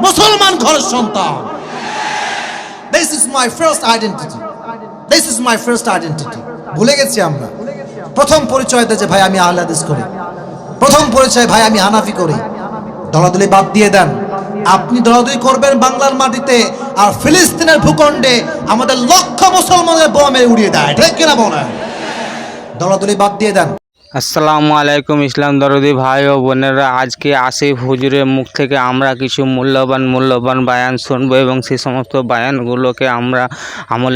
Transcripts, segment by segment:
মুসলমান ঘরের সন্তান। This is my first identity. This is my first identity. ভুলে গেছি আমরা। প্রথম পরিচয় দেয় যে ভাই আমি আহলে হাদিস করি, প্রথম পরিচয় ভাই আমি হানাফি করি। দলাদলি বাদ দিয়ে দেন। আপনি দলাদলি করবেন বাংলার মাটিতে, আর ফিলিস্তিনের ভূখণ্ডে আমাদের লক্ষ মুসলমানের বোমে উড়িয়ে দেয়, ঠিক কিনা বলেন? দলাদলি বাদ দিয়ে দেন। আসসালামু আলাইকুম ইসলাম দরদি ভাই ও বোনেরা, আজকে আসিফ হুজুরের মুখ থেকে আমরা কিছু মূল্যবান বায়ান শুনবো এবং সেই সমস্ত বায়ানগুলোকে আমরা আমল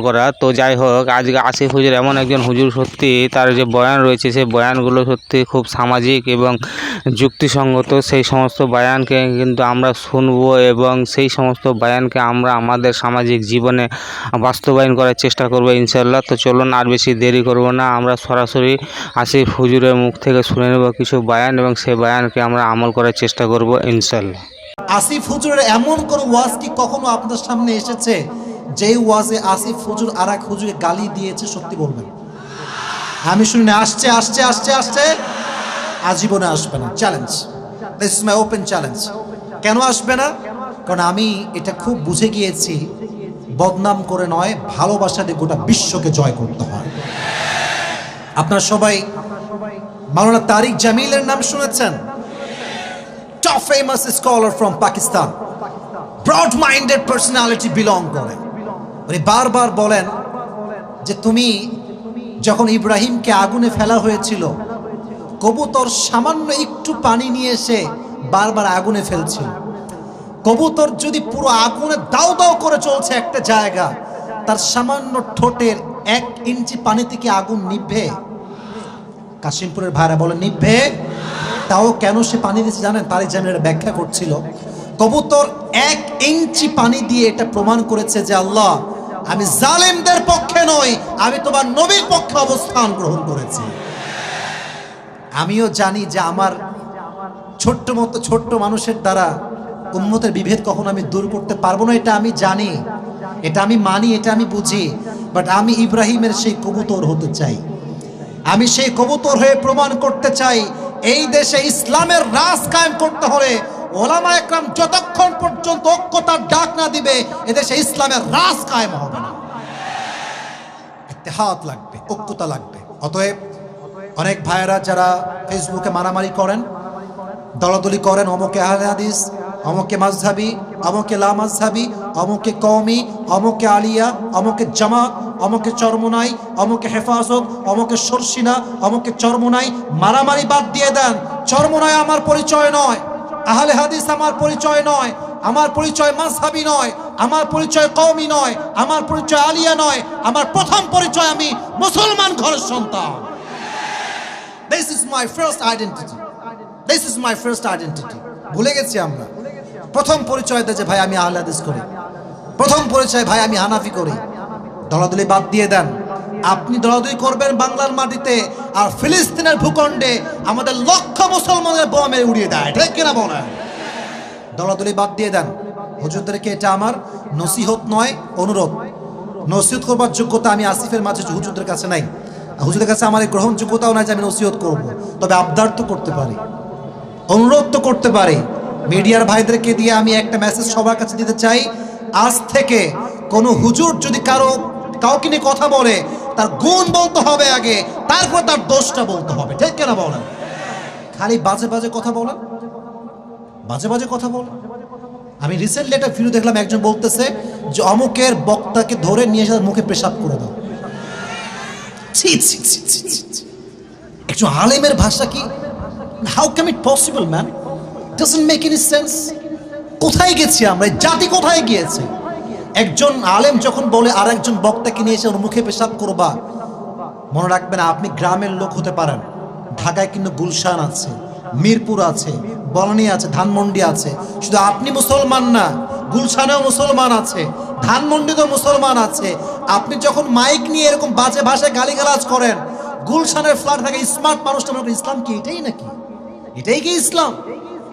করার। তো যাই হোক, আজকে আসিফ হুজুর এমন একজন হুজুর, সত্যি তার যে বয়ান রয়েছে সেই বয়ানগুলো সত্যি খুব সামাজিক এবং যুক্তিসঙ্গত। সেই সমস্ত বায়ানকে কিন্তু আমরা শুনবো এবং সেই সমস্ত বায়ানকে আমরা আমাদের সামাজিক জীবনে বাস্তবায়ন করার চেষ্টা করবো ইনশাল্লাহ। তো চলুন আর বেশি দেরি করবো না, আমরা সরাসরি আসিফ হুজুরের মুখ থেকে শুনে নেব কিছু বায়ান এবং সেই বায়ানকে আমরা আমল করার চেষ্টা করব ইনশাল্লাহ। আসিফ হুজুরের এমন কোন ওয়াজ কি কখনো আপনাদের সামনে এসেছে যেই ওয়াজে আসিফ হুজুর আর এক হুজুরকে গালি দিয়েছে? সত্যি বলবেন। আমি শুনি আসছে আসছে আসছে আসছে, আজীবনে আসবে না। Challenge, this is my open challenge. কেন আসবে না? কারণ আমি এটা খুব বুঝে গিয়েছি, বদনাম করে নয়, ভালোবাসা দিয়ে গোটা বিশ্বকে জয় করতে হয়। আপনারা সবাই মাওলানা তারিক জামিলের নাম শুনেছেন? Top famous scholar from Pakistan, broad minded personality belong করে। উনি বারবার বলেন যে তুমি যখন ইব্রাহিমকে আগুনে ফেলা হয়েছিল, কবুতর সামান্য একটু পানি নিয়ে এসে বারবার আগুনে ফেলছিল। কবুতর যদি পুরো আগুনে দাও দাও করে চলছে একটা জায়গা, তার সামান্য ঠোঁটের 1 ইঞ্চি পানিতে কি আগুন নিভে? কাশিমপুরের ভাইরা বলে নিভে। তাও কেন সে পানি দিয়েছে জানেন? তারিক জামিল ব্যাখ্যা করছিল, কবুতর 1 ইঞ্চি পানি দিয়ে এটা প্রমাণ করেছে যে আল্লাহ, আমি জালেমদের পক্ষে নই, আমি তোমার নবীর পক্ষে অবস্থান গ্রহণ করেছি। আমিও জানি যে আমার ছোট্ট মানুষের দ্বারা উম্মতের বিভেদ কখনো আমি দূর করতে পারবো না, এটা আমি জানি, এটা আমি মানি, এটা আমি বুঝি। বাট আমি ইব্রাহিমের সেই কবুতর হতে চাই। আমি সেই কবুতর হয়ে প্রমাণ করতে চাই, এই দেশে ইসলামের রাজ কায়েম করতে হলে ওলামা একরাম যতক্ষণ পর্যন্ত ঐক্যতার ডাক না দিবে, এদেশে ইসলামের রাজ কায়েম হবে না। ইত্তেহাদ লাগবে, ঐক্যতা লাগবে। অতএব অনেক ভাইয়েরা যারা ফেসবুকে মারামারি করেন, দলাদলি করেন, অমুকে আহলে হাদিস, অমুকে মাযহাবি, অমুকে লা মাযহাবি, অমুকে কওমি, অমুকে আলিয়া, অমুকে জামাত, অমুকে চরমোনাই, অমুকে হেফাজত, অমুকে সরসিনা, অমুকে চরমোনাই। মারামারি বাদ দিয়ে দেন। চরমোনাই আমার পরিচয় নয়, আহলে হাদিস আমার পরিচয় নয়, আমার পরিচয় মাযহাবি নয়, আমার পরিচয় কওমি নয়, আমার পরিচয় আলিয়া নয়। আমার প্রথম পরিচয় আমি মুসলমান ঘরের সন্তান। This is my first identity. This is my first identity. ভুলে গেছি আমরা। প্রথম পরিচয় দেয় যে ভাই আমি আহলে হাদিস করি, প্রথম পরিচয় ভাই আমি হানাফি করি। দলাদলি বাদ দিয়ে দেন। আপনি দলাদলি করবেন বাংলার মাটিতে, আর ফিলিস্তিনের ভূখণ্ডে আমাদের লক্ষ মুসলমানের বোমে উড়িয়ে দেয়, ঠিক কিনা বলেন? দলাদলি বাদ দিয়ে দেন। হুজুরদেরকে এটা আমার নসিহত নয়, অনুরোধ। নসিহত করবার যোগ্যতা আমি আসিফের মাঝে হুজুরদের কাছে নাই। হুজুরের কাছে আমার এই গ্রহণযোগ্যতাও নাই যে আমি নসিহত করব। তবে আবদার তো করতে পারি, অনুরোধ তো করতে পারি। মিডিয়ার ভাইদেরকে দিয়ে আমি একটা মেসেজ সবার কাছে দিতে চাই, আজ থেকে কোনো হুজুর যদি কাউকে নিয়ে কথা বলে, তার গুণ বলতে হবে আগে, তারপর তার দোষটা বলতে হবে, ঠিক কেনা বলেন? খালি বাজে বাজে কথা বলেন, বাজে বাজে কথা বলেন। আমি রিসেন্টলি একটা ভিডিও দেখলাম, একজন বলতেছে যে অমুকের বক্তাকে ধরে নিয়ে এসে মুখে পেশাব করে দাও। একজন আলেমের ভাষা কি? How can it possible man? Doesn't make any sense. কোথায় গেছি আমরা? জাতি কোথায় গিয়েছে? একজন আলেম যখন বলে আর একজন বক্তাকে নিয়ে এসে ওর মুখে পেশাব করবা, মনে রাখবেন আপনি গ্রামের লোক হতে পারেন, ঢাকায় কিন্তু গুলশান আছে, মিরপুর আছে, বনানী আছে, ধানমন্ডি আছে। শুধু আপনি মুসলমান না, গুলশানেও মুসলমান আছে, ধানমন্ডিতেও মুসলমান আছে। আপনি যখন মাইক নিয়ে এরকম বাজে ভাষায় গালিগালাজ করেন, গুলশানের ফ্ল্যাট থাকে স্মার্ট মানুষটা মনে করেন ইসলাম কি এটাই নাকি? এটাই কি ইসলাম?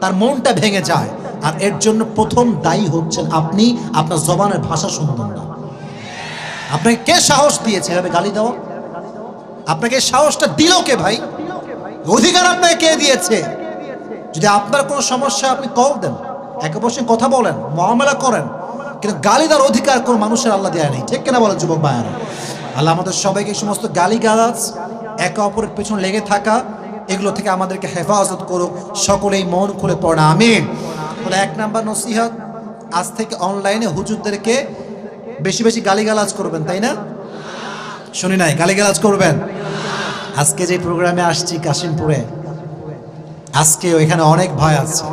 তার মনটা ভেঙে যায়। আর এর জন্য প্রথম দায়ী হচ্ছেন আপনি। আপনার জবানের ভাষা সুন্দর না। আপনাকে কে সাহস দিয়েছে এভাবে গালি দেওয়া? আপনাকে সাহসটা দিল কে ভাই? অধিকার আপনাকে কে দিয়েছে? যদি আপনার কোনো সমস্যা আপনি কল দেন, একে অপরের সঙ্গে কথা বলেন, মুআমালা করেন, কিন্তু গালি দেওয়ার অধিকার কোনো মানুষের আল্লাহ দেয়া নেই। ঠিক কিনা বলেন যুবক ভাইয়ারা? আল্লাহ আমাদের সবাইকে এই সমস্ত গালিগালাজ, একে অপরের পেছনে লেগে থাকা, এগুলো থেকে আমাদেরকে হেফাজত করুক। সকলেই মন খুলে পড়া আমিন। তাহলে 1 নাম্বার নসিহত, আজ থেকে অনলাইনে হুজুরদেরকে বেশি বেশি গালিগালাজ করবেন, তাই না? শুনি নাই, গালিগালাজ করবেন। আজকে যে প্রোগ্রামে আসছি কাশিমপুরে, আজকে ওইখানে অনেক ভাই আছে,